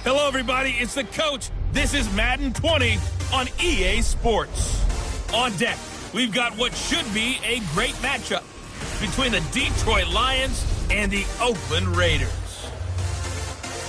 Hello, everybody. It's the coach. This is Madden 20 on EA Sports. On deck, we've got what should be a great matchup between the Detroit Lions and the Oakland Raiders.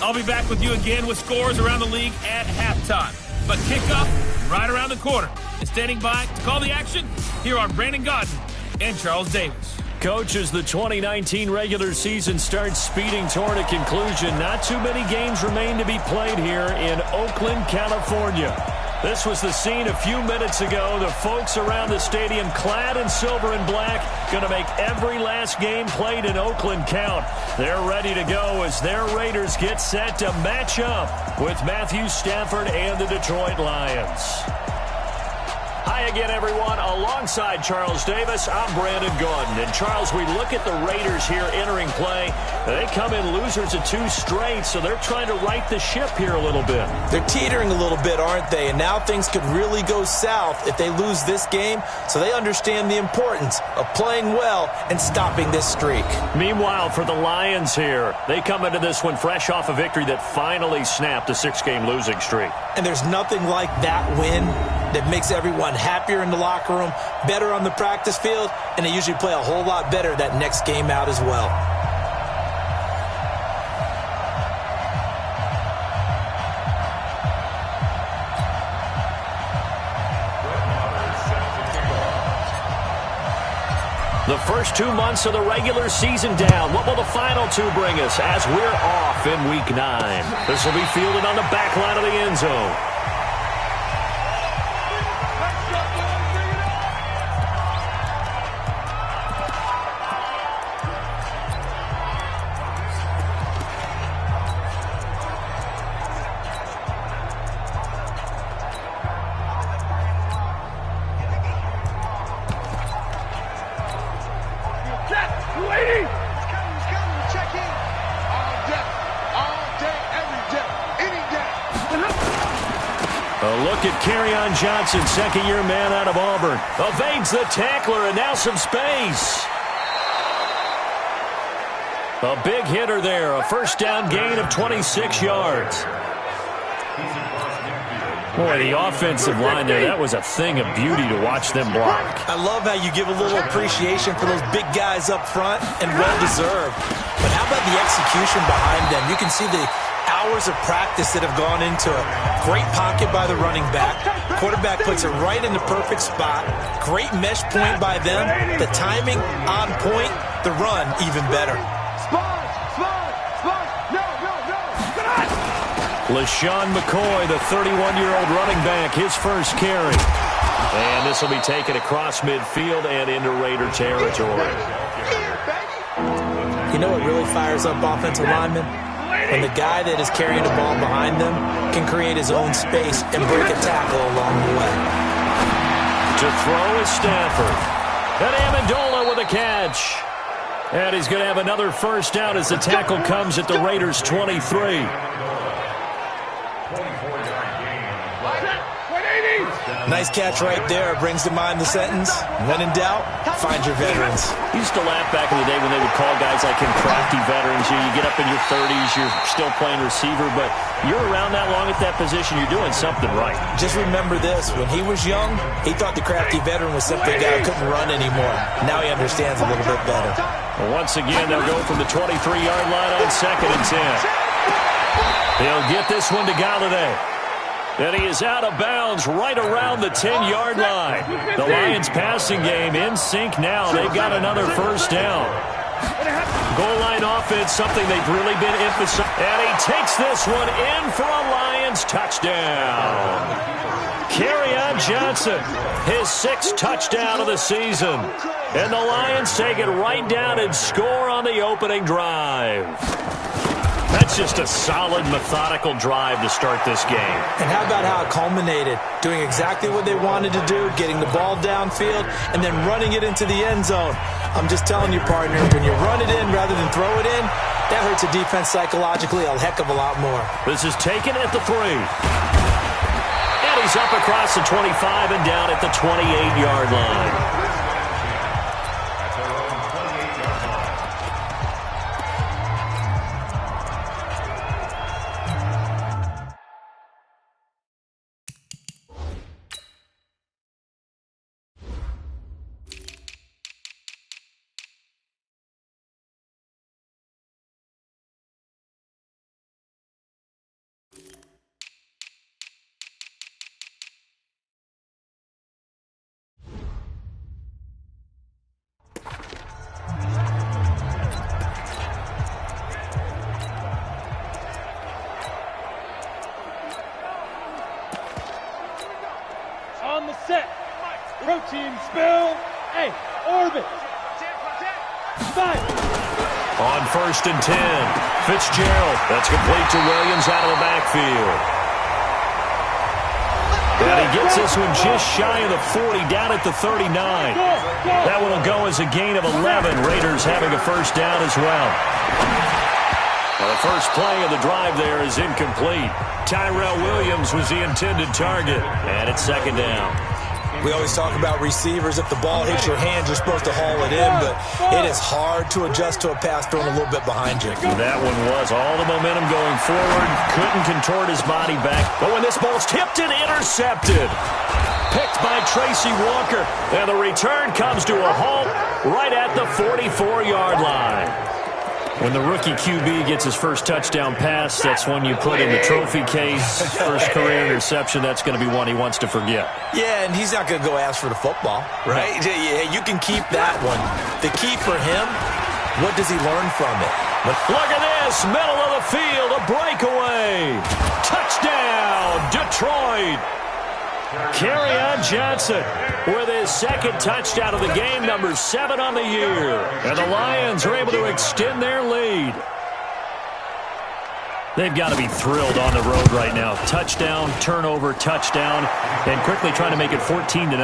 I'll be back with you again with scores around the league at halftime. But kickoff right around the corner. And standing by to call the action, here are Brandon Godden and Charles Davis. Coach, as the 2019 regular season starts speeding toward a conclusion, not too many games remain to be played here in Oakland, California. This was the scene a few minutes ago. The folks around the stadium clad in silver and black going to make every last game played in Oakland count. They're ready to go as their Raiders get set to match up with Matthew Stafford and the Detroit Lions. Hi again, everyone. Alongside Charles Davis, I'm Brandon Godden. And Charles, we look at the Raiders here entering play. They come in losers of 2 straight, so they're trying to right the ship here a little bit. They're teetering a little bit, aren't they? And now things could really go south if they lose this game. So they understand the importance of playing well and stopping this streak. Meanwhile, for the Lions here, they come into this one fresh off a victory that finally snapped a 6-game losing streak. And there's nothing like that win that makes everyone happier in the locker room, better on the practice field, and they usually play a whole lot better that next game out as well. The first 2 months of the regular season down. What will the final 2 bring us as we're off in Week 9? This will be fielded on the back line of the end zone. Johnson, second-year man out of Auburn, evades the tackler, and now some space. A big hitter there, a first down gain of 26 yards. Boy, the offensive line there, that was a thing of beauty to watch them block. I love how you give a little appreciation for those big guys up front, and well-deserved. But how about the execution behind them? You can see the hours of practice that have gone into it. Great pocket by the running back. Quarterback puts it right in the perfect spot. Great mesh point by them. The timing on point. The run even better. LaShawn McCoy, the 31-year-old running back, his first carry. And this will be taken across midfield and into Raider territory. You know what really fires up offensive linemen? When the guy that is carrying the ball behind them can create his own space and break a tackle along the way. To throw is Stafford. And Amendola with a catch. And he's going to have another first down as the tackle comes at the Raiders' 23. Nice catch right there. Brings to mind the sentence, when in doubt, find your veterans. Used to laugh back in the day when they would call guys like him crafty veterans. You get up in your 30s, you're still playing receiver, but you're around that long at that position, you're doing something right. Just remember this, when he was young, he thought the crafty veteran was simply a guy who couldn't run anymore. Now he understands a little bit better. Well, once again, they'll go from the 23-yard line on 2nd and 10. They'll get this one to Galladay. And he is out of bounds right around the 10-yard line. The Lions passing game in sync now. They've got another first down. Goal line offense, something they've really been emphasizing. And he takes this one in for a Lions touchdown. Kerryon Johnson, his 6th touchdown of the season. And the Lions take it right down and score on the opening drive. That's just a solid, methodical drive to start this game. And how about how it culminated? Doing exactly what they wanted to do, getting the ball downfield, and then running it into the end zone. I'm just telling you, partner, when you run it in rather than throw it in, that hurts a defense psychologically a heck of a lot more. This is taken at the 3. And he's up across the 25 and down at the 28-yard line. Go team, spill. Hey, orbit. 5. On 1st and 10, Fitzgerald. That's complete to Williams out of the backfield. And he gets this one just shy of the 40, down at the 39. That one will go as a gain of 11. Raiders having a first down as well. Well, the first play of the drive there is incomplete. Tyrell Williams was the intended target, and it's second down. We always talk about receivers. If the ball hits your hand, you're supposed to haul it in, but it is hard to adjust to a pass thrown a little bit behind you. That one was all the momentum going forward. Couldn't contort his body back. But when this ball's tipped and intercepted. Picked by Tracy Walker. And the return comes to a halt right at the 44-yard line. When the rookie QB gets his first touchdown pass, that's one you put in the trophy case. First career interception, that's going to be one he wants to forget. Yeah, and he's not going to go ask for the football, right? Yeah, you can keep that one. The key for him, what does he learn from it? Look at this, middle of the field, a breakaway. Touchdown, Detroit. Kerryon Johnson with his second touchdown of the game, number 7 on the year. And the Lions are able to extend their lead. They've got to be thrilled on the road right now. Touchdown, turnover, touchdown, and quickly trying to make it 14-0.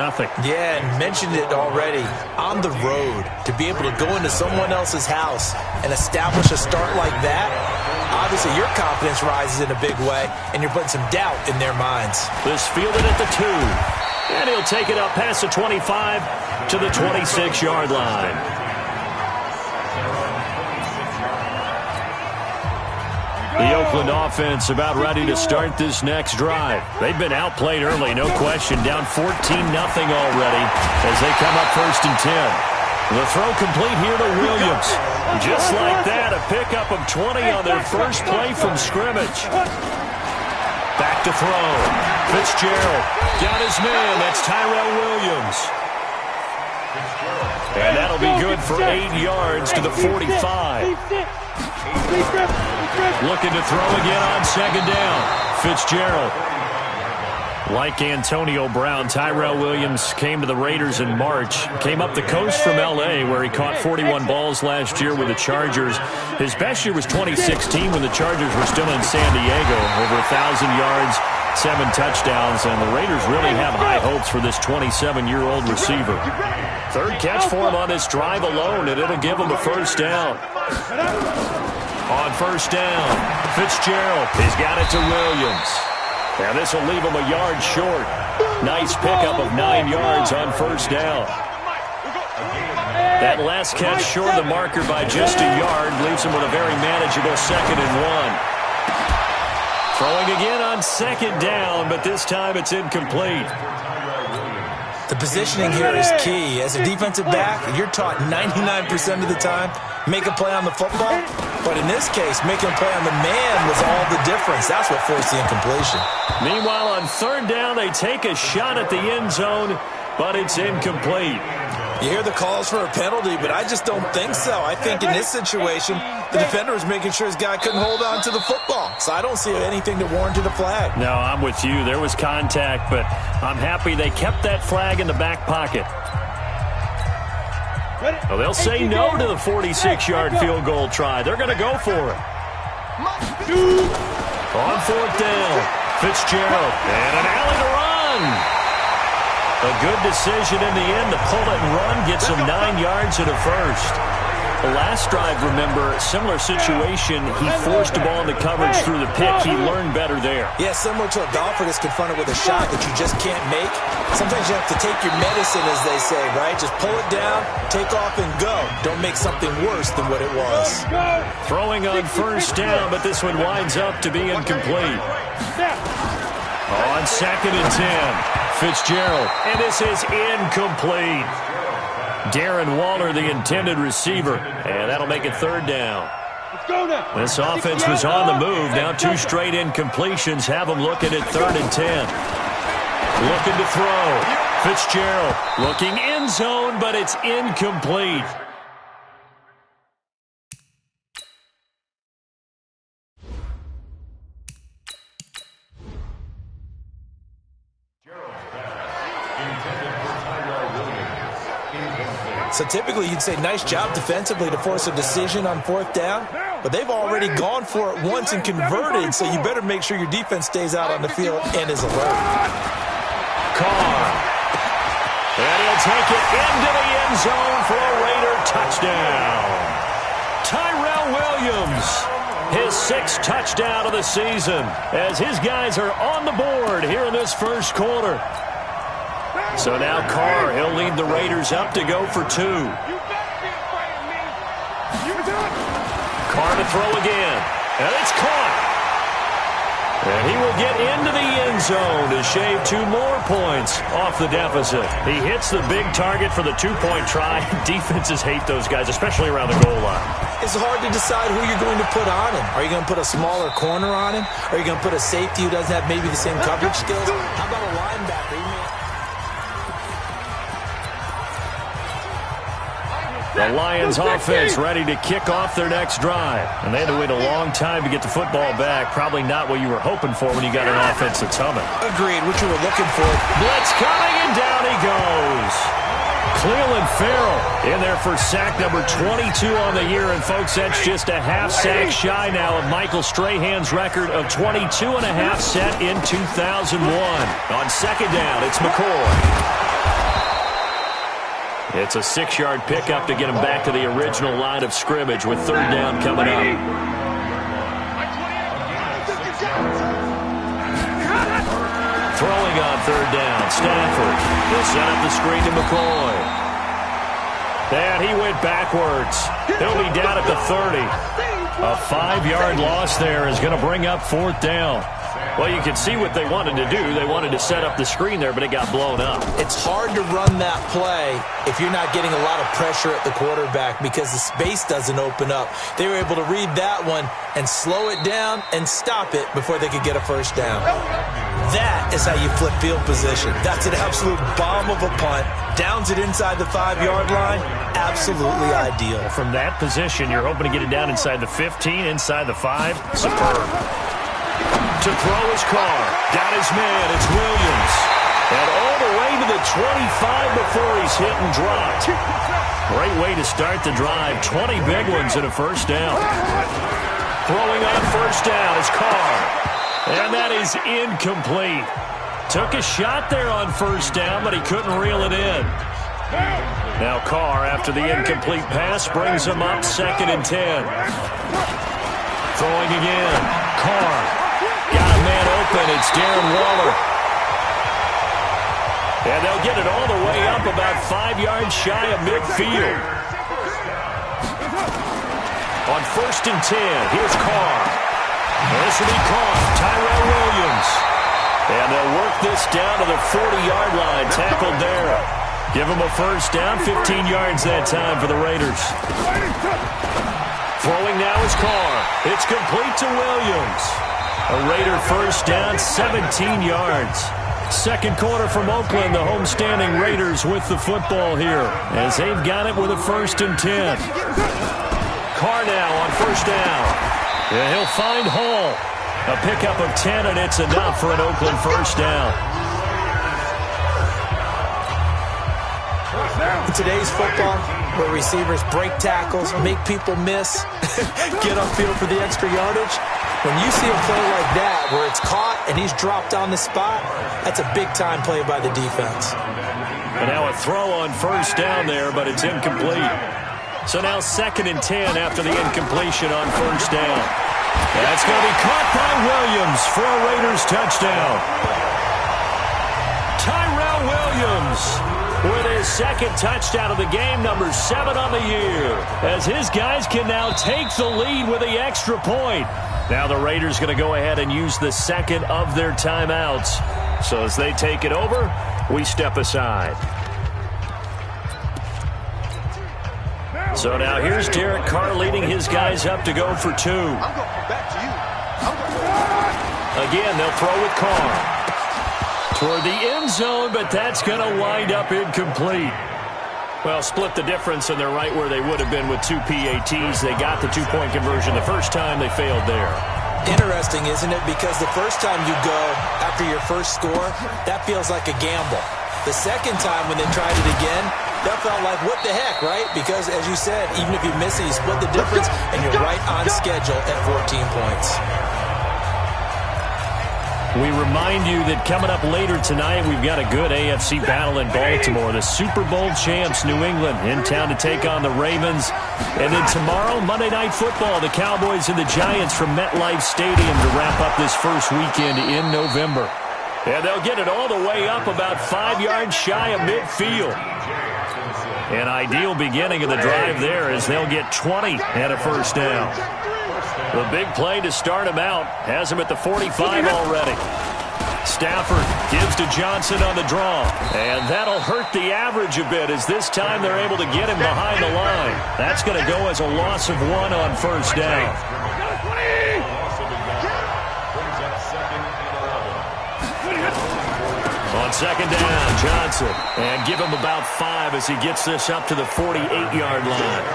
Yeah, and mentioned it already. On the road, to be able to go into someone else's house and establish a start like that, obviously your confidence rises in a big way, and you're putting some doubt in their minds. This fielded at the 2. And he'll take it up past the 25 to the 26-yard line. The Oakland offense about ready to start this next drive. They've been outplayed early, no question. Down 14-0 already as they come up 1st and 10. The throw complete here to Williams. Just like that, a pickup of 20 on their first play from scrimmage. Back to throw. Fitzgerald got his man. That's Tyrell Williams. And that'll be good for 8 yards to the 45. Looking to throw again on second down. Fitzgerald. Like Antonio Brown, Tyrell Williams came to the Raiders in March. Came up the coast from L.A., where he caught 41 balls last year with the Chargers. His best year was 2016 when the Chargers were still in San Diego. Over 1,000 yards, 7 touchdowns, and the Raiders really have high hopes for this 27-year-old receiver. Third catch for him on this drive alone, and it'll give him a first down. On first down, Fitzgerald. He's got it to Williams. Now this will leave him a yard short. Nice pickup of 9 yards on first down. That last catch short of the marker by just a yard leaves him with a very manageable 2nd and 1. Throwing again on second down, but this time it's incomplete. The positioning here is key. As a defensive back, you're taught 99% of the time, make a play on the football. But in this case, making a play on the man was all the difference. That's what forced the incompletion. Meanwhile, on third down, they take a shot at the end zone, but it's incomplete. You hear the calls for a penalty, but I just don't think so. I think in this situation, the defender was making sure his guy couldn't hold on to the football. So I don't see anything to warrant the flag. No, I'm with you. There was contact, but I'm happy they kept that flag in the back pocket. Well, they'll say no to the 46-yard field goal try. They're going to go for it. On fourth down, Fitzgerald. And an alley to run. A good decision in the end to pull it and run. Gets him 9 yards and a first. The last drive, remember, similar situation. He forced the ball into coverage through the pick. He learned better there. Yeah, similar to a golfer that's confronted with a shot that you just can't make. Sometimes you have to take your medicine, as they say, right? Just pull it down, take off, and go. Don't make something worse than what it was. Throwing on first down, but this one winds up to be incomplete. On second and 10, Fitzgerald. And this is incomplete. Darren Waller, the intended receiver. And that'll make it third down. This offense was on the move. Now 2 straight incompletions have them looking at 3rd and 10. Looking to throw. Fitzgerald looking end zone, but it's incomplete. So typically you'd say nice job defensively to force a decision on 4th down, but they've already gone for it once and converted, so you better make sure your defense stays out on the field and is alert. Carr. And he'll take it into the end zone for a Raider touchdown. Tyrell Williams, his 6th touchdown of the season, as his guys are on the board here in this first quarter. So now Carr, he'll lead the Raiders up to go for 2. Carr to throw again, and it's caught. And he will get into the end zone to shave 2 more points off the deficit. He hits the big target for the 2-point try. Defenses hate those guys, especially around the goal line. It's hard to decide who you're going to put on him. Are you going to put a smaller corner on him? Are you going to put a safety who doesn't have maybe the same coverage skills? How about a linebacker? The Lions offense ready to kick off their next drive. And they had to wait a long time to get the football back. Probably not what you were hoping for when you got an offense that's humming. Agreed, what you were looking for. Blitz coming, and down he goes. Cleveland Farrell in there for sack number 22 on the year. And, folks, that's just a half sack shy now of Michael Strahan's record of 22.5 set in 2001. On 2nd down, it's McCoy. It's a 6-yard pickup to get him back to the original line of scrimmage with 3rd down coming up. Throwing on 3rd down, Stafford. He'll set up the screen to McCoy. And he went backwards. He'll be down at the 30. A 5-yard loss there is going to bring up 4th down. Well, you can see what they wanted to do. They wanted to set up the screen there, but it got blown up. It's hard to run that play if you're not getting a lot of pressure at the quarterback because the space doesn't open up. They were able to read that one and slow it down and stop it before they could get a 1st down. That is how you flip field position. That's an absolute bomb of a punt. Downs it inside the 5-yard line. Absolutely ideal. From that position, you're hoping to get it down inside the 15, inside the 5. Superb. To throw his Carr. Got his man. It's Williams. And all the way to the 25 before he's hit and dropped. Great way to start the drive. 20 big ones and a 1st down. Throwing on 1st down is Carr. And that is incomplete. Took a shot there on 1st down, but he couldn't reel it in. Now Carr, after the incomplete pass, brings him up 2nd and 10. Throwing again. Carr. Got a man open. It's Darren Waller. And they'll get it all the way up about 5 yards shy of midfield. On 1st and 10, here's Carr. This will be caught. Tyrell Williams. And they'll work this down to the 40-yard line. Tackled there. Give him a 1st down. 15 yards that time for the Raiders. Throwing now is Carr. It's complete to Williams. A Raider 1st down, 17 yards. 2nd quarter from Oakland, the homestanding Raiders with the football here as they've got it with a 1st and 10. Carr now on 1st down. And he'll find Hall. A pickup of 10, and it's enough for an Oakland 1st down. In today's football, where receivers break tackles, make people miss, get upfield for the extra yardage, when you see a play like that where it's caught and he's dropped on the spot, that's a big-time play by the defense. And now a throw on 1st down there, but it's incomplete. So now 2nd and 10 after the incompletion on 1st down. That's going to be caught by Williams for a Raiders touchdown. Tyrell Williams with his 2nd touchdown of the game, number 7 on the year, as his guys can now take the lead with the extra point. Now the Raiders going to go ahead and use the 2nd of their timeouts. So as they take it over, we step aside. So now here's Derek Carr leading his guys up to go for 2. Again, they'll throw with Carr. Toward the end zone, but that's going to wind up incomplete. Well, split the difference, and they're right where they would have been with 2 PATs. They got the 2-point conversion the first time. They failed there. Interesting, isn't it? Because the first time you go after your first score, that feels like a gamble. The second time when they tried it again, that felt like, what the heck, right? Because, as you said, even if you miss it, you split the difference, and you're right on schedule at 14 points. We remind you that coming up later tonight, we've got a good AFC battle in Baltimore. The Super Bowl champs, New England, in town to take on the Ravens. And then tomorrow, Monday Night Football, the Cowboys and the Giants from MetLife Stadium to wrap up this first weekend in November. And they'll get it all the way up about 5 yards shy of midfield. An ideal beginning of the drive there as they'll get 20 and a first down. The big play to start him out has him at the 45 already. Stafford gives to Johnson on the draw. And that'll hurt the average a bit as this time they're able to get him behind the line. That's going to go as a loss of 1 on first down. On second down, Johnson. And give him about 5 as he gets this up to the 48-yard line.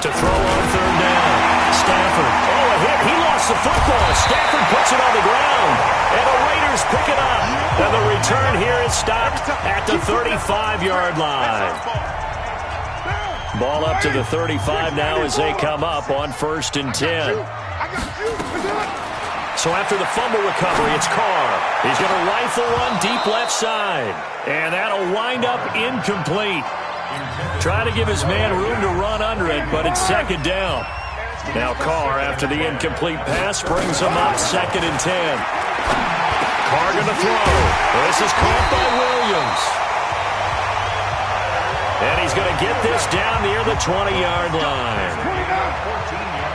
To throw on third down. Stafford. Oh, a hit. He lost the football. Stafford puts it on the ground. And the Raiders pick it up. And the return here is stopped at the 35-yard line. Ball up to the 35 now as they come up on 1st and 10. So after the fumble recovery, it's Carr. He's going to rifle one deep left side. And that'll wind up incomplete. Trying to give his man room to run under it, but it's second down. Now Carr, after the incomplete pass, brings him up 2nd and 10. Carr going to throw. This is caught by Williams. And he's going to get this down near the 20-yard line.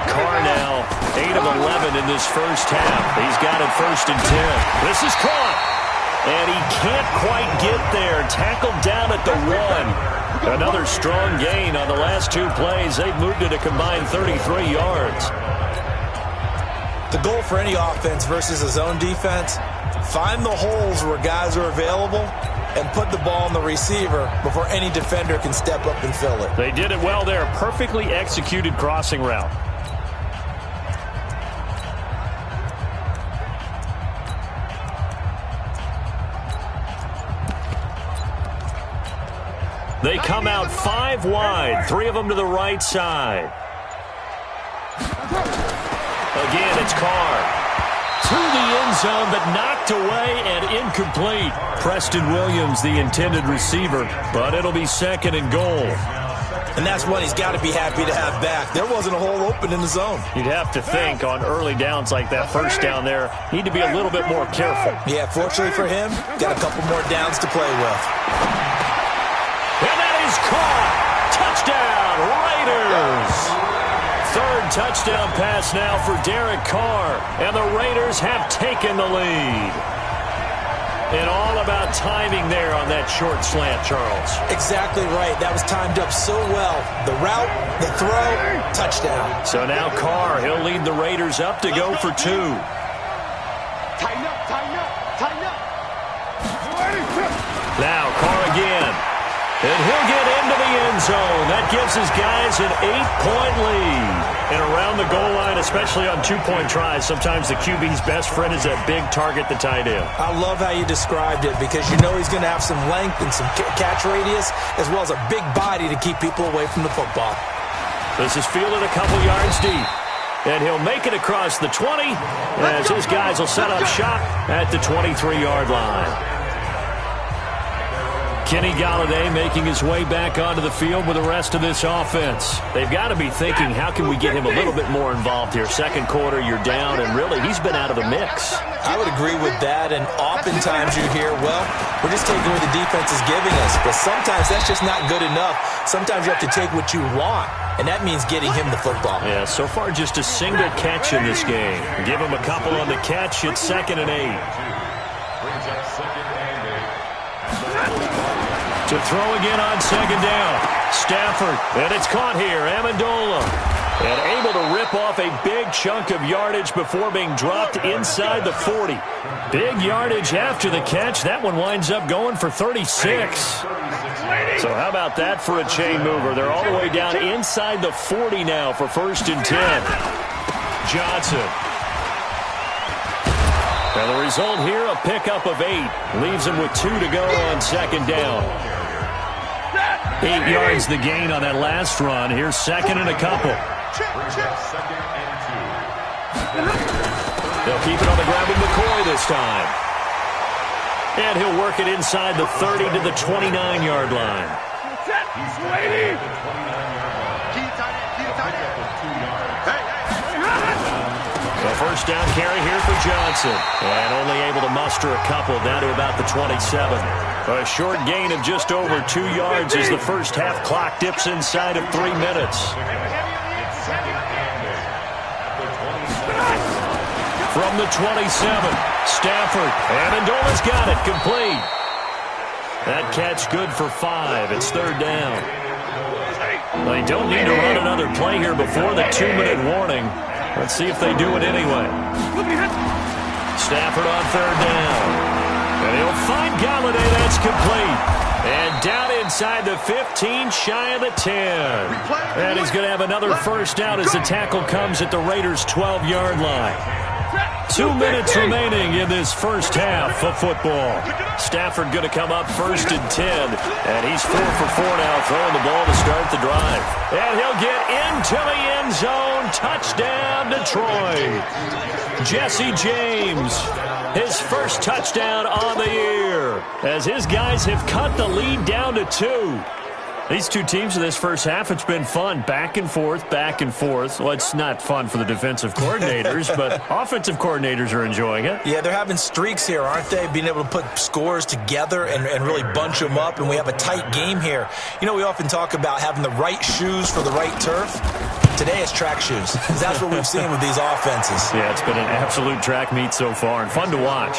Carr now 8 of 11 in this first half. He's got it 1st and 10. This is caught. And he can't quite get there. Tackled down at the 1. Another strong gain on the last 2 plays. They've moved it a combined 33 yards. The goal for any offense versus a zone defense, find the holes where guys are available and put the ball on the receiver before any defender can step up and fill it. They did it well there. Perfectly executed crossing route. They come out 5 wide, 3 of them to the right side. Again, it's Carr. To the end zone, but knocked away and incomplete. Preston Williams, the intended receiver, but it'll be 2nd and goal. And that's one he's got to be happy to have back. There wasn't a hole open in the zone. You'd have to think on early downs like that, first down there, need to be a little bit more careful. Yeah, fortunately for him, got a couple more downs to play with. And that is caught. Touchdown, Raiders. 3rd touchdown pass now for Derek Carr. And the Raiders have taken the lead. And all about timing there on that short slant, Charles. Exactly right. That was timed up so well. The route, the throw, touchdown. So now Carr, he'll lead the Raiders up to go for 2. Tighten up, tighten up, tighten up. Now Carr again. And he'll get into the end zone. That gives his guys an 8-point lead. And around the goal line, especially on 2-point tries, sometimes the QB's best friend is that big target, the tight end. I love how you described it because you know he's going to have some length and some catch radius as well as a big body to keep people away from the football. This is fielded a couple yards deep. And he'll make it across the 20 as his guys will set up shop at the 23-yard line. Kenny Golladay making his way back onto the field with the rest of this offense. They've got to be thinking, how can we get him a little bit more involved here? Second quarter, you're down, and really, he's been out of the mix. I would agree with that, and oftentimes you hear, well, we're just taking what the defense is giving us. But sometimes that's just not good enough. Sometimes you have to take what you want, and that means getting him the football. Yeah, so far just a single catch in this game. Give him a couple on the catch. It's 2nd and 8. To throw again on 2nd down. Stafford, and it's caught here. Amendola. And able to rip off a big chunk of yardage before being dropped inside the 40. Big yardage after the catch. That one winds up going for 36. So how about that for a chain mover? They're all the way down inside the 40 now for 1st and 10. Johnson. And the result here, a pickup of 8. Leaves him with 2 to go on 2nd down. 8 yards the gain on that last run. Here's 2nd and a couple. They'll keep it on the ground with McCoy this time. And he'll work it inside the 30 to the 29-yard line. The 1st down carry here for Johnson. And only able to muster a couple down to about the 27. A short gain of just over 2 yards as the first half clock dips inside of 3 minutes. From the 27, Stafford. Amendola's got it, complete. That catch good for 5. It's 3rd down. They don't need to run another play here before the 2-minute warning. Let's see if they do it anyway. Stafford on 3rd down. And he'll find Galladay. That's complete. And down inside the 15, shy of the 10. And he's going to have another 1st down as the tackle comes at the Raiders' 12-yard line. 2 minutes remaining in this first half of football. Stafford going to come up 1st and 10. And he's 4 for 4 now, throwing the ball to start the drive. And he'll get into the end zone. Touchdown, Detroit. Jesse James, his first touchdown on the year, as his guys have cut the lead down to 2. These two teams in this first half, it's been fun. Back and forth, back and forth. Well, it's not fun for the defensive coordinators, but offensive coordinators are enjoying it. Yeah, they're having streaks here, aren't they? Being able to put scores together and really bunch them up, and we have a tight game here. You know, we often talk about having the right shoes for the right turf. Today it's track shoes. That's what we've seen with these offenses. Yeah, it's been an absolute track meet so far, and fun to watch.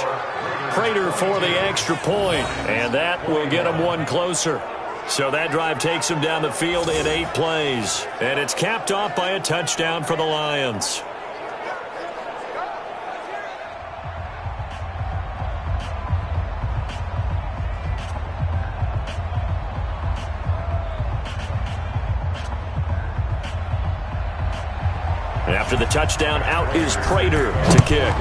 Prater for the extra point, and that will get them one closer. So that drive takes him down the field in 8 plays. And it's capped off by a touchdown for the Lions. After the touchdown, out is Prater to kick.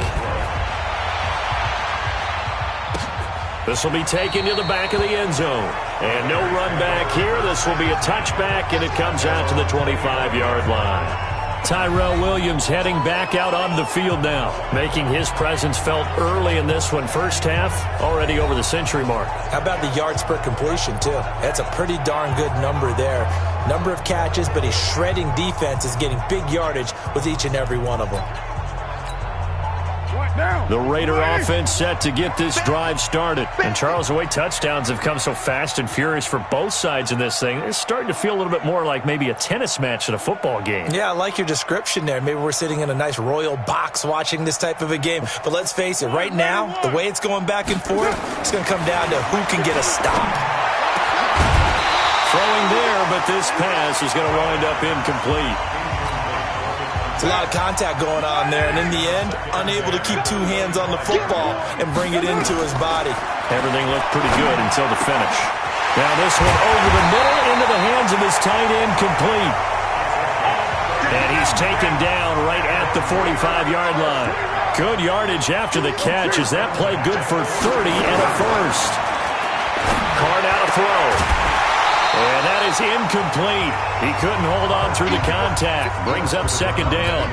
This will be taken to the back of the end zone. And no run back here. This will be a touchback, and it comes out to the 25-yard line. Tyrell Williams heading back out onto the field now, making his presence felt early in this one. First half, already over the century mark. How about the yards per completion, too? That's a pretty darn good number there. Number of catches, but he's shredding defenses, getting big yardage with each and every one of them. The Raider offense set to get this drive started. And Charles, the way touchdowns have come so fast and furious for both sides in this thing, it's starting to feel a little bit more like maybe a tennis match than a football game. Yeah, I like your description there. Maybe we're sitting in a nice royal box watching this type of a game. But let's face it, right now, the way it's going back and forth, it's going to come down to who can get a stop. Throwing there, but this pass is going to wind up incomplete. It's a lot of contact going on there, and in the end, unable to keep 2 hands on the football and bring it into his body. Everything looked pretty good until the finish. Now this one over the middle into the hands of his tight end, complete. And he's taken down right at the 45-yard line. Good yardage after the catch. Is that play good for 30 and a first? Carr out of throw. And that is incomplete. He couldn't hold on through the contact. Brings up 2nd down.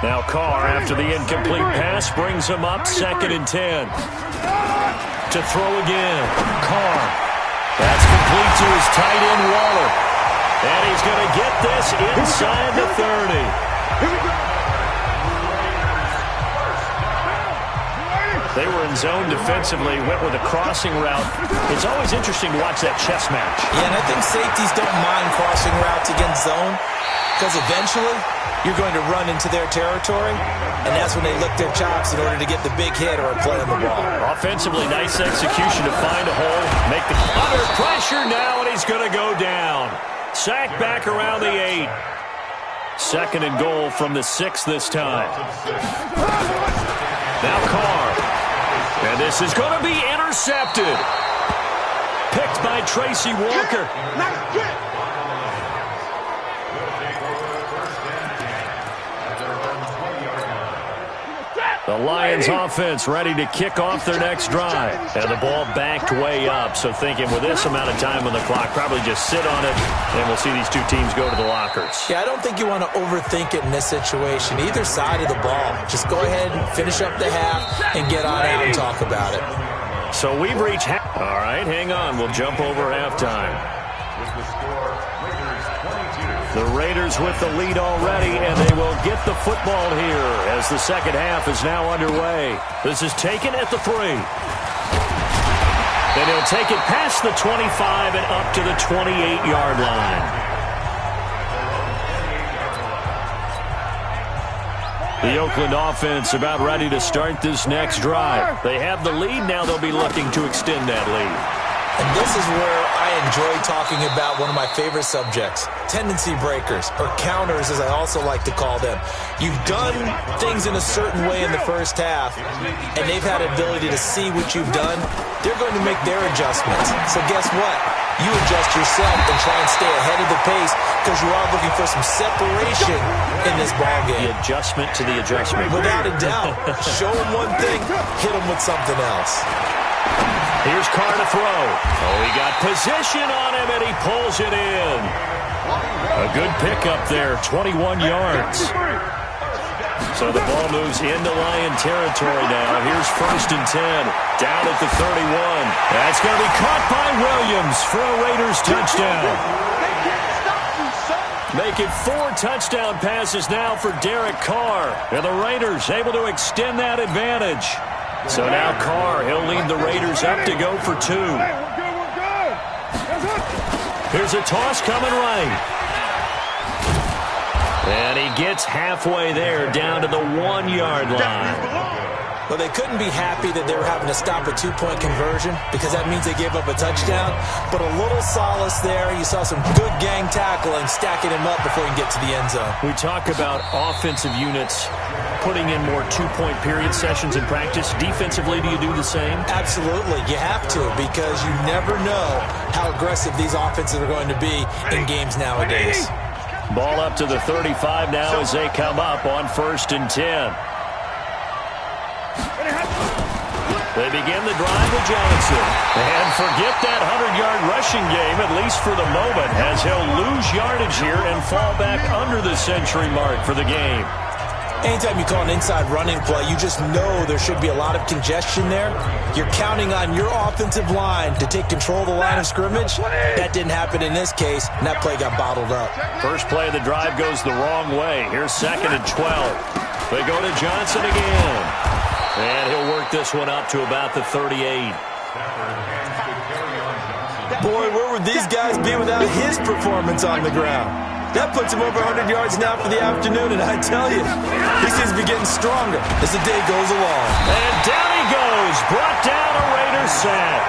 Now Carr, after the incomplete pass, brings him up 2nd and 10. To throw again. Carr. That's complete to his tight end, Waller. And he's going to get this inside the 30. They were in zone defensively, went with a crossing route. It's always interesting to watch that chess match. Yeah, and I think safeties don't mind crossing routes against zone because eventually you're going to run into their territory, and that's when they lick their chops in order to get the big hit or a play on the ball. Offensively, nice execution to find a hole, make the under pressure now, and he's going to go down. Sack back around the 8. 2nd and goal from the 6 this time. Now Carr. And this is going to be intercepted. Picked Picked by Tracy Walker. Nice grip. The Lions offense ready to kick off their next drive. And the ball backed way up, so thinking with this amount of time on the clock, probably just sit on it, and we'll see these two teams go to the lockers. Yeah, I don't think you want to overthink it in this situation. Either side of the ball. Just go ahead and finish up the half and get on out and talk about it. So we've reached half. All right, hang on. We'll jump over halftime. The Raiders with the lead already, and they will get the football here as the second half is now underway. This is taken at the 3. Then he'll take it past the 25 and up to the 28-yard line. The Oakland offense about ready to start this next drive. They have the lead. Now they'll be looking to extend that lead. And this is where I enjoy talking about one of my favorite subjects, tendency breakers, or counters as I also like to call them. You've done things in a certain way in the first half, and they've had an ability to see what you've done. They're going to make their adjustments. So guess what? You adjust yourself and try and stay ahead of the pace because you are looking for some separation in this ballgame. The adjustment to the adjustment. Without a doubt. Show them one thing, hit them with something else. Here's Carr to throw. Oh, he got position on him, and he pulls it in. A good pickup there, 21 yards. So the ball moves into Lion territory now. Here's 1st and 10, down at the 31. That's going to be caught by Williams for a Raiders touchdown. Make it 4 touchdown passes now for Derek Carr. And the Raiders able to extend that advantage. So now Carr, he'll lead the Raiders up to go for 2. Here's a toss coming right. And he gets halfway there, down to the 1-yard line. Well, they couldn't be happy that they were having to stop a 2-point conversion because that means they gave up a touchdown. But a little solace there. You saw some good gang tackling, stacking him up before he can get to the end zone. We talk about offensive units putting in more 2-point period sessions in practice. Defensively, do you do the same? Absolutely. You have to because you never know how aggressive these offenses are going to be in games nowadays. Ball up to the 35 now as they come up on 1st and 10. They begin the drive with Johnson. And forget that 100-yard rushing game, at least for the moment, as he'll lose yardage here and fall back under the century mark for the game. Anytime you call an inside running play, you just know there should be a lot of congestion there. You're counting on your offensive line to take control of the line of scrimmage. That didn't happen in this case, and that play got bottled up. First play of the drive goes the wrong way. Here's 2nd and 12. They go to Johnson again. And he'll work this one up to about the 38. Boy, where would these guys be without his performance on the ground? That puts him over 100 yards now for the afternoon, and I tell you, he seems to be getting stronger as the day goes along. And down he goes, brought down a Raiders sack.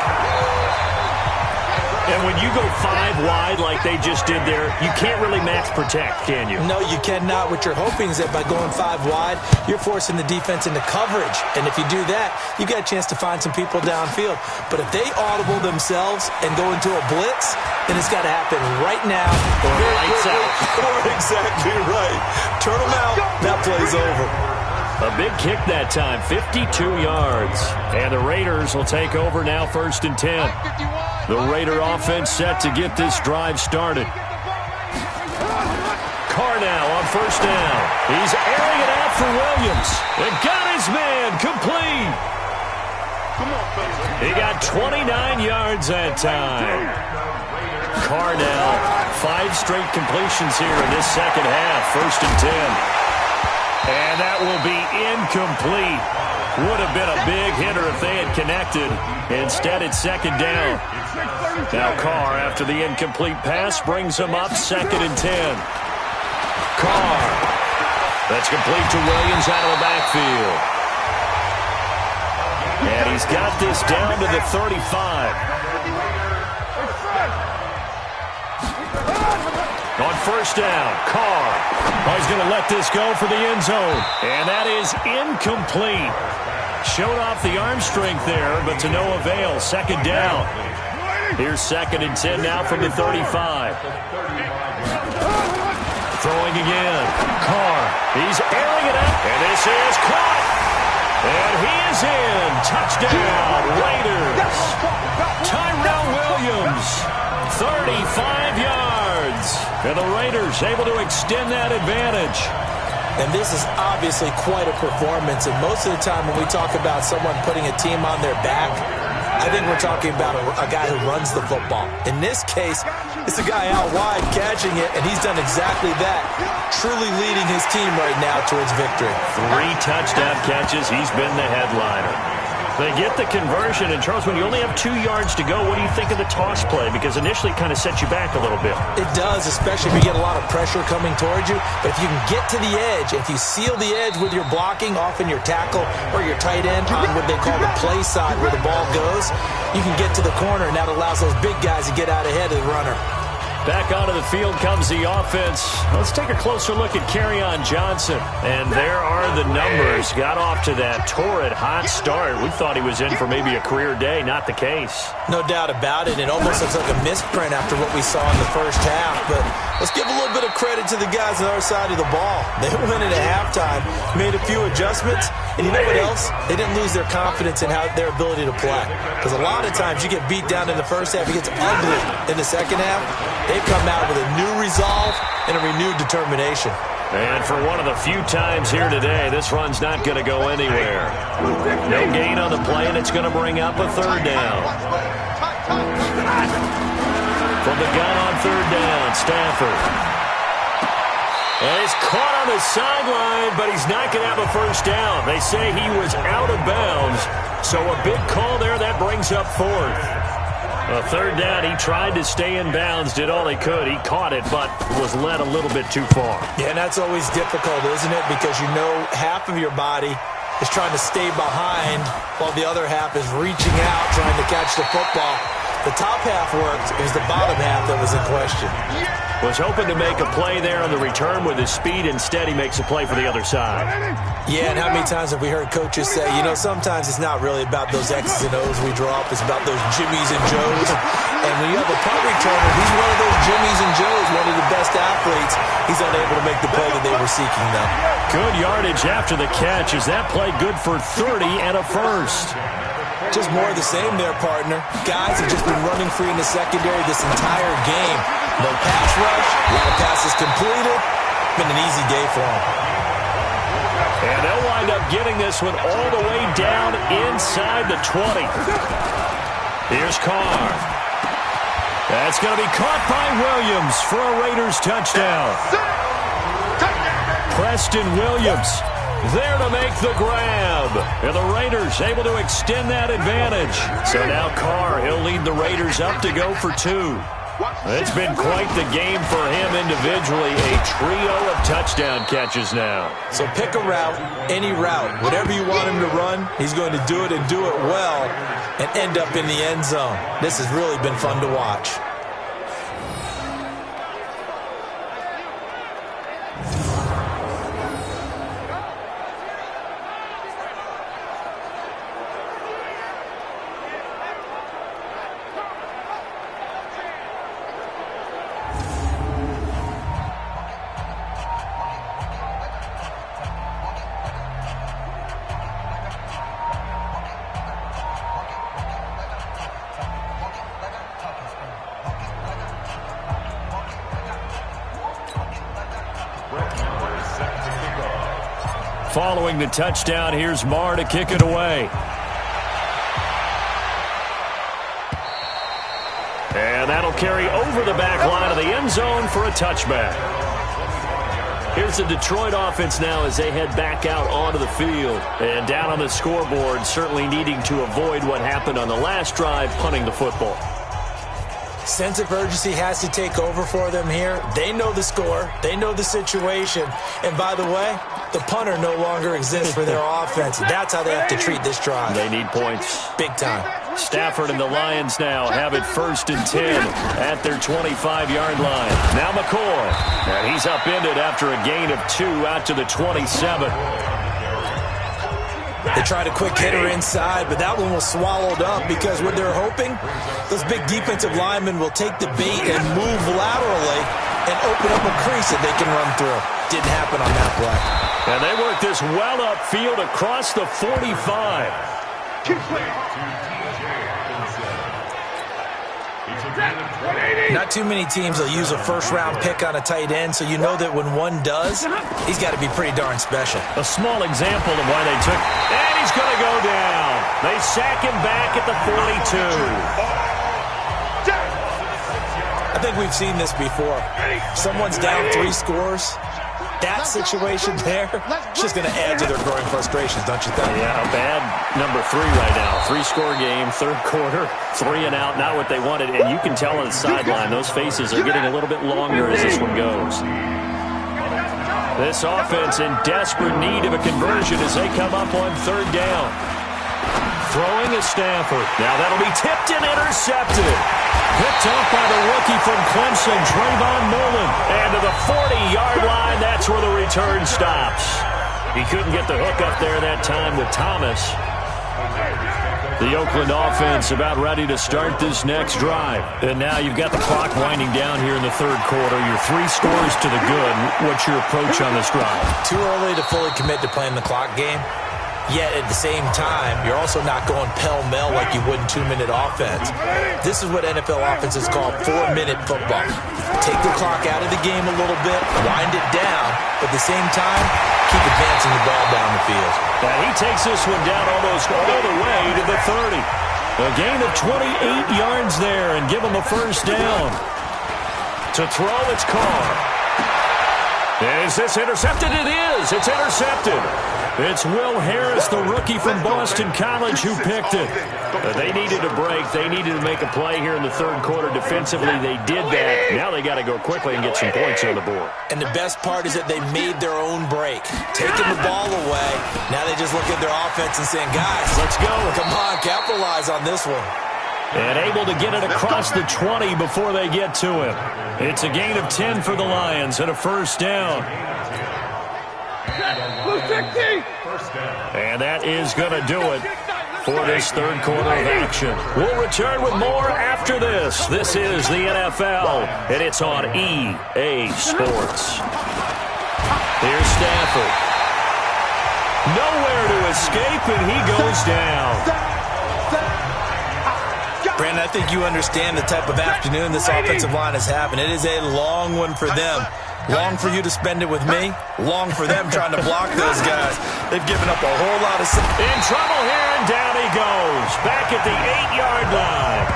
And when you go 5 wide like they just did there, you can't really max protect, can you? No, you cannot. What you're hoping is that by going 5 wide, you're forcing the defense into coverage. And if you do that, you got a chance to find some people downfield. But if they audible themselves and go into a blitz, then it's got to happen right now. Or lights out. Or exactly right. Turn them out. That play's over. A big kick that time, 52 yards. And the Raiders will take over now 1st and 10. The Raider offense set to get this drive started. Carr now on 1st down. He's airing it out for Williams. And got his man complete. He got 29 yards that time. Carr now, 5 straight completions here in this second half, 1st and 10. And that will be incomplete. Would have been a big hitter if they had connected. Instead, it's 2nd down. Now Carr, after the incomplete pass, brings him up 2nd and 10. Carr. That's complete to Williams out of the backfield. And he's got this down to the 35. On 1st down, Carr. Oh, he's going to let this go for the end zone. And that is incomplete. Showed off the arm strength there, but to no avail. 2nd down. Here's 2nd and 10 now from the 35. Throwing again. Carr. He's airing it out. And this is caught. And he is in. Touchdown, Raiders. Tyrell Williams, 35 yards. And the Raiders able to extend that advantage. And this is obviously quite a performance. And most of the time when we talk about someone putting a team on their back, I think we're talking about a guy who runs the football. In this case, it's a guy out wide catching it, and he's done exactly that, truly leading his team right now towards victory. 3 touchdown catches. He's been the headliner. They get the conversion, and Charles, when you only have 2 yards to go, what do you think of the toss play? Because initially it kind of sets you back a little bit. It does, especially if you get a lot of pressure coming towards you. But if you can get to the edge, if you seal the edge with your blocking, often your tackle or your tight end on what they call the play side where the ball goes, you can get to the corner, and that allows those big guys to get out ahead of the runner. Back onto the field comes the offense. Let's take a closer look at Kerryon Johnson. And there are the numbers. Got off to that torrid hot start. We thought he was in for maybe a career day. Not the case. No doubt about it. It almost looks like a misprint after what we saw in the first half. But let's give a little bit of credit to the guys on the other side of the ball. They went in at halftime, made a few adjustments, and you know what else? They didn't lose their confidence in their ability to play. Because a lot of times you get beat down in the first half, it gets ugly in the second half. They've come out with a new resolve and a renewed determination. And for one of the few times here today, this run's not going to go anywhere. No gain on the play, and it's going to bring up a 3rd down. From the gun on 3rd down, Stafford. And he's caught on the sideline, but he's not going to have a 1st down. They say he was out of bounds, so a big call there. That brings up 4th. A 3rd down, he tried to stay in bounds, did all he could. He caught it, but was led a little bit too far. Yeah, and that's always difficult, isn't it? Because you know half of your body is trying to stay behind while the other half is reaching out, trying to catch the football. The top half worked. It was the bottom half that was in question. Was hoping to make a play there on the return with his speed. Instead, he makes a play for the other side. Yeah, and how many times have we heard coaches say, you know, sometimes it's not really about those X's and O's we draw up. It's about those Jimmies and Joes. And when you have a punt returner, he's one of those Jimmies and Joes, one of the best athletes. He's unable to make the play that they were seeking, though. Good yardage after the catch. Is that play good for 30 and a 1st? Just more of the same there, partner. Guys have just been running free in the secondary this entire game. No pass rush, a lot of passes completed. Been an easy day for them. And they'll wind up getting this one all the way down inside the 20. Here's Carr. That's going to be caught by Williams for a Raiders touchdown. Preston Williams there to make the grab. And the Raiders able to extend that advantage. So now Carr, he'll lead the Raiders up to go for 2. It's been quite the game for him individually. A trio of touchdown catches now. So pick a route, any route. Whatever you want him to run, he's going to do it and do it well and end up in the end zone. This has really been fun to watch. Following the touchdown, here's Marr to kick it away. And that'll carry over the back line of the end zone for a touchback. Here's the Detroit offense now as they head back out onto the field. And down on the scoreboard, certainly needing to avoid what happened on the last drive, punting the football. Sense of urgency has to take over for them here. They know the score. They know the situation. And by the way, the punter no longer exists for their offense. That's how they have to treat this drive. They need points. Big time. Stafford and the Lions now have it 1st and 10 at their 25-yard line. Now McCoy. And he's upended after a gain of 2 out to the 27. They Tried a quick hitter inside, but that one was swallowed up because what they're hoping, those big defensive linemen will take the bait and move laterally and open up a crease that they can run through. Didn't happen on that play. And they work this well upfield across the 45. Not too many teams will use a first-round pick on a tight end, so you know that when one does, he's got to be pretty darn special. A small example of why they took, and he's going to go down. They sack him back at the 42. I think we've seen this before. Someone's down 3 scores. That situation there is just going to add to their growing frustrations, don't you think? Yeah, a bad number 3 right now. 3-score game, third quarter, 3 and out, not what they wanted. And you can tell on the sideline, those faces are getting a little bit longer as this one goes. This offense in desperate need of a conversion as they come up on third down. Throwing is Stafford. Now that'll be tipped and intercepted. Picked up by the rookie from Clemson, Trayvon Mullen. And to the 40-yard line, that's where the return stops. He couldn't get the hook up there that time with Thomas. The Oakland offense about ready to start this next drive. And now you've got the clock winding down here in the third quarter. You're 3 scores to the good. What's your approach on this drive? Too early to fully commit to playing the clock game. Yet at the same time, you're also not going pell-mell like you would in 2-minute offense. This is what NFL offenses call 4-minute football. Take the clock out of the game a little bit, wind it down, but at the same time, keep advancing the ball down the field. Now he takes this one down almost all the way to the 30. A gain of 28 yards there and give him a first down. To throw, it's Carr. Is this intercepted? It is. It's intercepted. It's Will Harris, the rookie from Boston College, who picked it. They needed a break. They needed to make a play here in the third quarter. Defensively, they did that. Now they got to go quickly and get some points on the board. And the best part is that they made their own break. Taking the ball away, now they just look at their offense and saying, guys, let's go. Come on, capitalize on this one. And able to get it across the 20 before they get to him. It's a gain of 10 for the Lions and a first down. And that is going to do it for this third quarter of action. We'll return with more after this. This is the NFL, and it's on EA Sports. Here's Stafford. Nowhere to escape, and he goes down. Brandon, I think you understand the type of afternoon this offensive line is having. It is a long one for them. Long for you to spend it with me. Long for them trying to block those guys. They've given up a whole lot of... In trouble here, and down he goes. Back at the 8-yard line.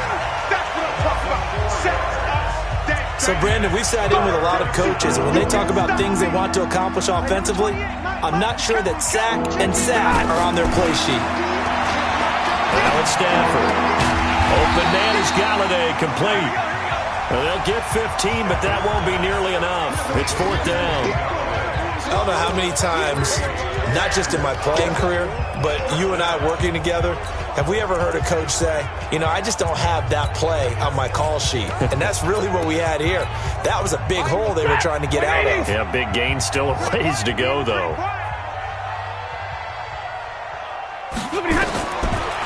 So, Brandon, we've sat in with a lot of coaches, and when they talk about things they want to accomplish offensively, I'm not sure that sack and sack are on their play sheet. Now it's Stafford. Open man is Galladay, complete. Well, they'll get 15, but that won't be nearly enough. It's fourth down. I don't know how many times, not just in my playing career, but you and I working together, have we ever heard a coach say, you know, I just don't have that play on my call sheet. And that's really what we had here. That was a big hole they were trying to get out of. Yeah, big gain, still a ways to go, though.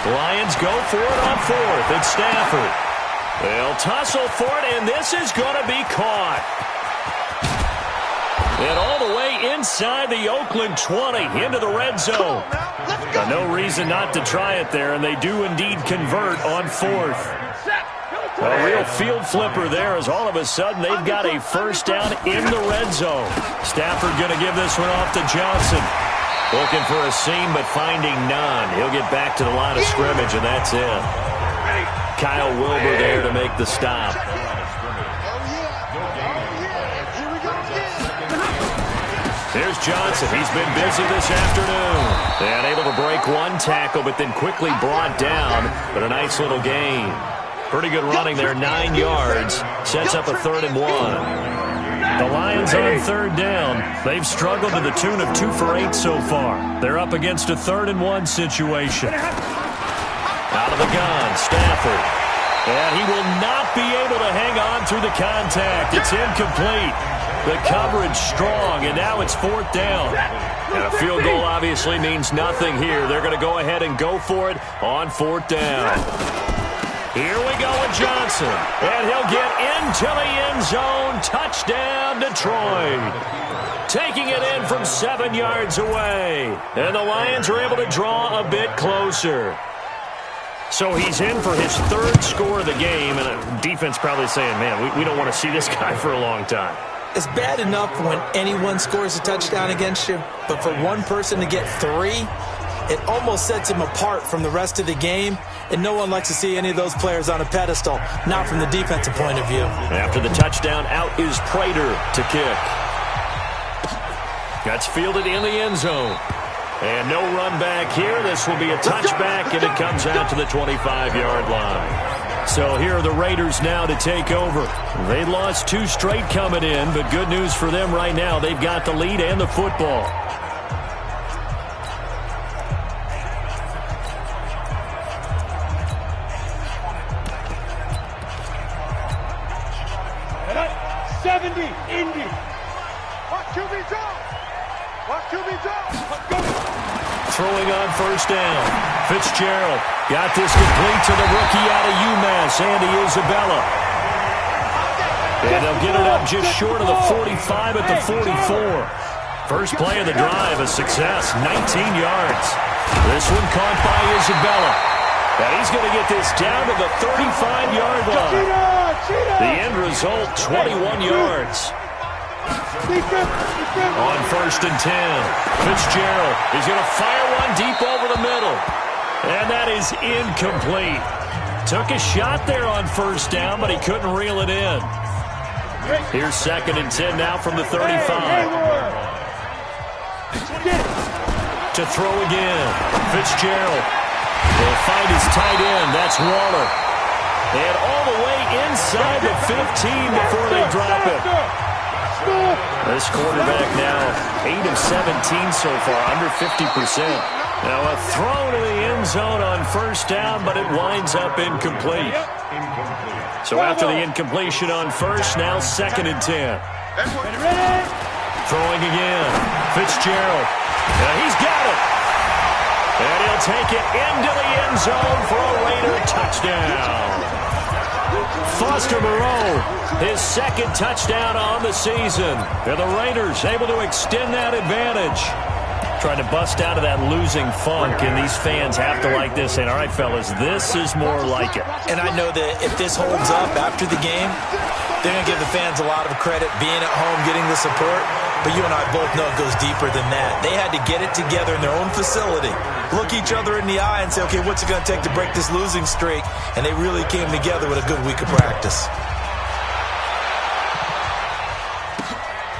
The Lions go for it on fourth. It's Stafford. They'll tussle for it, and this is going to be caught. And all the way inside the Oakland 20 into the red zone. No reason not to try it there, and they do indeed convert on fourth. A real field flipper there as all of a sudden they've got a first down in the red zone. Stafford going to give this one off to Johnson. Looking for a seam, but finding none. He'll get back to the line of scrimmage, and that's it. Kyle Wilbur there to make the stop. Here's Johnson. He's been busy this afternoon. And able to break one tackle, but then quickly brought down. But a nice little gain. Pretty good running there, 9 yards. Sets up a 3rd and 1. The Lions on third down. They've struggled to the tune of 2 for 8 so far. They're up against a 3rd and 1 situation. Out of the gun, Stafford. And he will not be able to hang on through the contact. It's incomplete. The coverage strong, and now it's 4th down. And a field goal obviously means nothing here. They're going to go ahead and go for it on 4th down. Here we go with Johnson. And he'll get into the end zone. Touchdown, Detroit. Taking it in from 7 yards away. And the Lions are able to draw a bit closer. So he's in for his 3rd score of the game. And the defense probably saying, man, we don't want to see this guy for a long time. It's bad enough when anyone scores a touchdown against you, but for one person to get 3, it almost sets him apart from the rest of the game, and no one likes to see any of those players on a pedestal, not from the defensive point of view. After the touchdown, out is Prater to kick. That's fielded in the end zone. And no run back here. This will be a touchback, and it comes out to the 25-yard line. So here are the Raiders now to take over. They lost 2 straight coming in, but good news for them right now. They've got the lead and the football. Indy. What to be done? What to be done? Throwing on 1st down. Fitzgerald got this complete to the rookie out of UMass, Andy Isabella. And they'll get it up just short of the 45 at the 44. First play of the drive, a success, 19 yards. This one caught by Isabella. And he's going to get this down to the 35-yard line. The end result, 21 yards. On 1st and 10, Fitzgerald is going to fire one deep over the middle. And that is incomplete. Took a shot there on 1st down, but he couldn't reel it in. Here's 2nd and 10 now from the 35. To throw again, Fitzgerald will find his tight end. That's Waller. And all the way inside the 15 before they drop it. This quarterback now 8 of 17 so far, under 50%. Now a throw to the end zone on 1st down, but it winds up incomplete. So after the incompletion on 1st, now 2nd and 10. Throwing again, Fitzgerald. And he's got it. And he'll take it into the end zone for a Raider touchdown. Foster Moreau, his 2nd touchdown on the season. And the Raiders able to extend that advantage. Trying to bust out of that losing funk, and these fans have to like this. And all right, fellas, this is more like it. And I know that if this holds up after the game, they're going to give the fans a lot of credit being at home, getting the support. But you and I both know it goes deeper than that. They had to get it together in their own facility, look each other in the eye and say, okay, what's it going to take to break this losing streak? And they really came together with a good week of practice.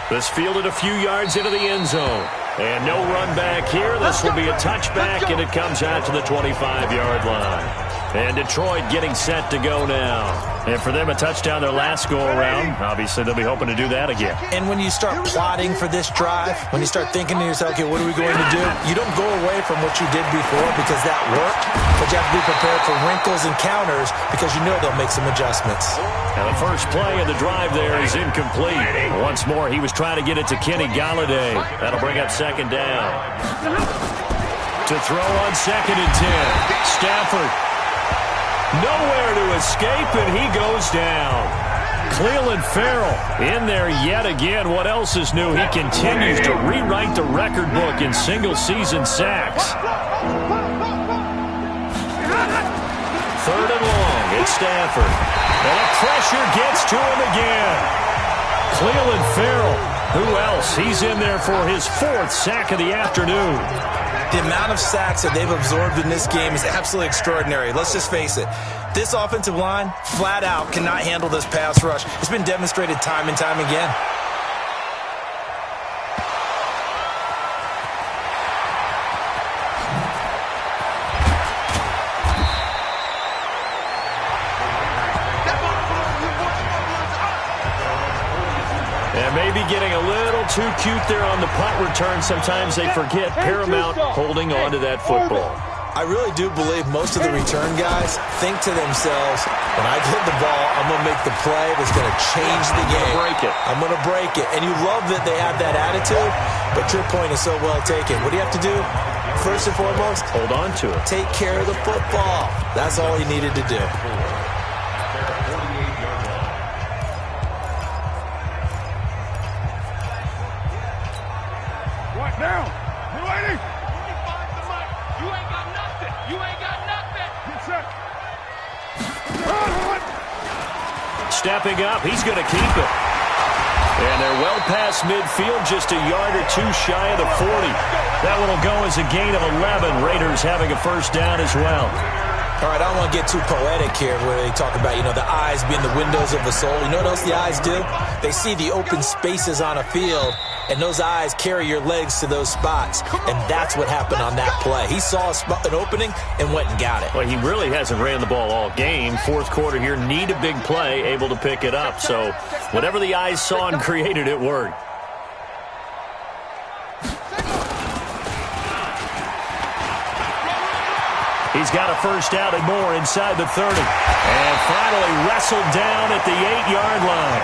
This fielded a few yards into the end zone. And no run back here. This will be a touchback, and it comes out to the 25-yard line. And Detroit getting set to go now. And for them, a touchdown their last go-around. Obviously, they'll be hoping to do that again. And when you start plotting for this drive, when you start thinking to yourself, okay, what are we going to do? You don't go away from what you did before because that worked, but you have to be prepared for wrinkles and counters because you know they'll make some adjustments. Now, the first play of the drive there is incomplete. Once more, he was trying to get it to Kenny Galladay. That'll bring up 2nd down. To throw on 2nd and 10. Stafford. Nowhere to escape, and he goes down. Clelin Ferrell in there yet again. What else is new? He continues to rewrite the record book in single-season sacks. 3rd and long. It's Stafford. And the pressure gets to him again. Clelin Ferrell. Who else? He's in there for his 4th sack of the afternoon. The amount of sacks that they've absorbed in this game is absolutely extraordinary. Let's just face it. This offensive line, flat out, cannot handle this pass rush. It's been demonstrated time and time again. And maybe getting a little too cute there on the punt return. Sometimes they forget Paramount holding on to that football. I really do believe most of the return guys think to themselves, when I get the ball, I'm going to make the play that's going to change the game. I'm going to break it. And you love that they have that attitude, but your point is so well taken. What do you have to do? First and foremost, hold on to it. Take care of the football. That's all he needed to do. Right now. You ready? You ain't got nothing. You ain't got nothing. Get set. Stepping up, he's going to keep it. And they're well past midfield, just a yard or two shy of the 40. That one will go as a gain of 11. Raiders having a first down as well. All right, I don't want to get too poetic here where they talk about, the eyes being the windows of the soul. You know what else the eyes do? They see the open spaces on a field, and those eyes carry your legs to those spots. And that's what happened on that play. He saw an opening and went and got it. Well, he really hasn't ran the ball all game. Fourth quarter here, need a big play, able to pick it up. So whatever the eyes saw and created, it worked. He's got a first down and more inside the 30. And finally wrestled down at the 8-yard line.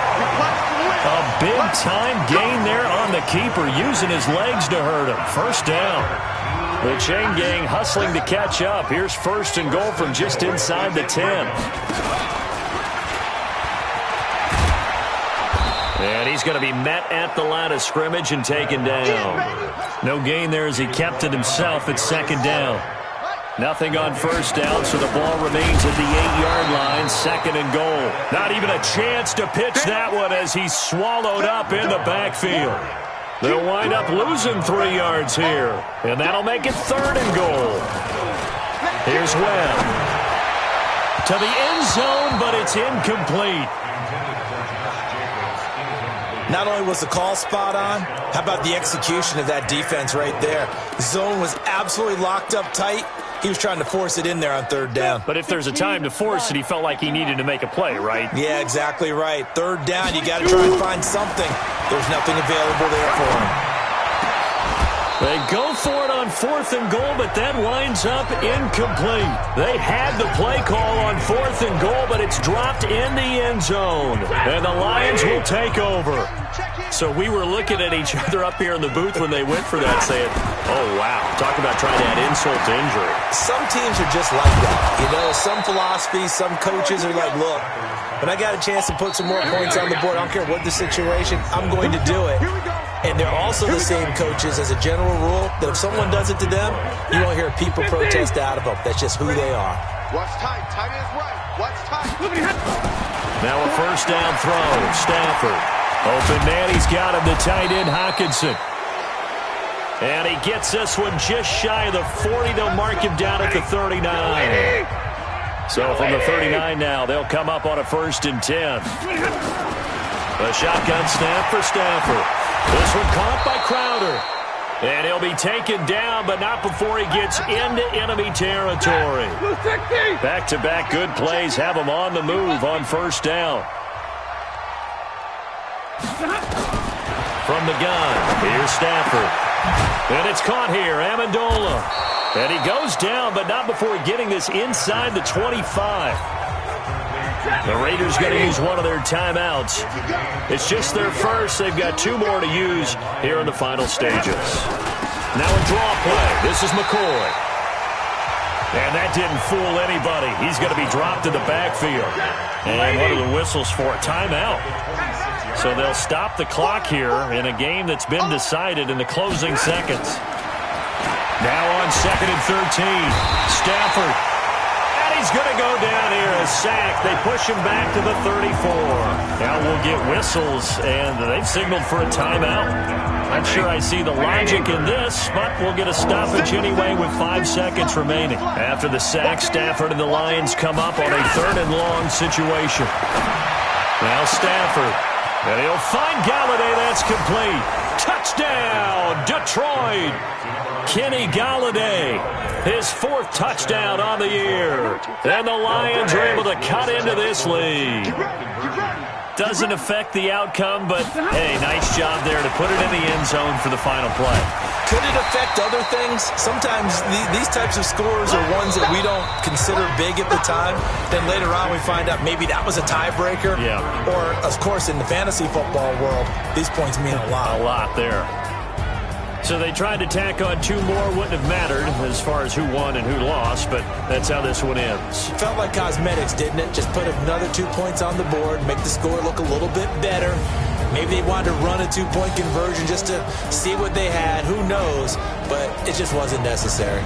A big-time gain there on the keeper, using his legs to hurt him. First down. The chain gang hustling to catch up. Here's first and goal from just inside the 10. And he's going to be met at the line of scrimmage and taken down. No gain there as he kept it himself at second down. Nothing on first down, so the ball remains at the 8-yard line, second and goal. Not even a chance to pitch that one as he's swallowed up in the backfield. They'll wind up losing 3 yards here, and that'll make it third and goal. Here's Webb. To the end zone, but it's incomplete. Not only was the call spot on, how about the execution of that defense right there? The zone was absolutely locked up tight. He was trying to force it in there on third down. But if there's a time to force it, he felt like he needed to make a play, right? Yeah, exactly right. Third down, you got to try and find something. There's nothing available there for him. They go for it on fourth and goal, but that winds up incomplete. They had the play call on fourth and goal, but it's dropped in the end zone. And the Lions will take over. So we were looking at each other up here in the booth when they went for that, saying, oh, wow, talk about trying to add insult to injury. Some teams are just like that. Some philosophies, some coaches are like, look, when I got a chance to put some more points on the board, I don't care what the situation, I'm going to do it. And they're also the same coaches, as a general rule, that if someone does it to them, you won't hear people protest out of them. That's just who they are. What's tight? Tight is right. What's tight? Now a first down throw. Stafford. Open man, he's got him, the tight end, Hockenson. And he gets this one just shy of the 40. They'll mark him down at the 39. So from the 39 now, they'll come up on a first and 10. A shotgun snap for Stafford. This one caught by Crowder. And he'll be taken down, but not before he gets into enemy territory. Back-to-back good plays have him on the move on first down. From the gun, here's Stafford. And it's caught here, Amendola. And he goes down, but not before getting this inside the 25. The Raiders going to use one of their timeouts. It's just their first. They've got 2 more to use here in the final stages. Now a draw play. This is McCoy. And that didn't fool anybody. He's going to be dropped in the backfield. And one of the whistles for a timeout. So they'll stop the clock here in a game that's been decided in the closing seconds. Now on second and 13. Stafford. He's going to go down here, a sack. They push him back to the 34. Now we'll get whistles, and they've signaled for a timeout. I'm sure I see the logic in this, but we'll get a stoppage anyway with 5 seconds remaining. After the sack, Stafford and the Lions come up on a third and long situation. Now Stafford, and he'll find Galladay. That's complete. Touchdown, Detroit. Kenny Galladay, his 4th touchdown on the year. And the Lions are able to cut into this lead. Doesn't affect the outcome, but, hey, nice job there to put it in the end zone for the final play. Could it affect other things? Sometimes these types of scores are ones that we don't consider big at the time. Then later on we find out maybe that was a tiebreaker. Yeah. Or, of course, in the fantasy football world, these points mean a lot. A lot there. So they tried to tack on 2 more. Wouldn't have mattered as far as who won and who lost, but that's how this one ends. Felt like cosmetics, didn't it? Just put another 2 points on the board, make the score look a little bit better. Maybe they wanted to run a 2-point conversion just to see what they had. Who knows? But it just wasn't necessary.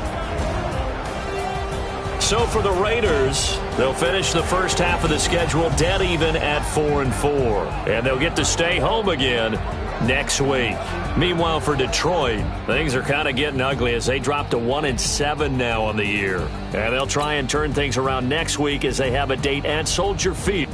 So for the Raiders, they'll finish the first half of the schedule dead even at 4-4. And they'll get to stay home again next week. Meanwhile, for Detroit, things are kind of getting ugly as they drop to 1-7 now on the year. And they'll try and turn things around next week as they have a date at Soldier Field.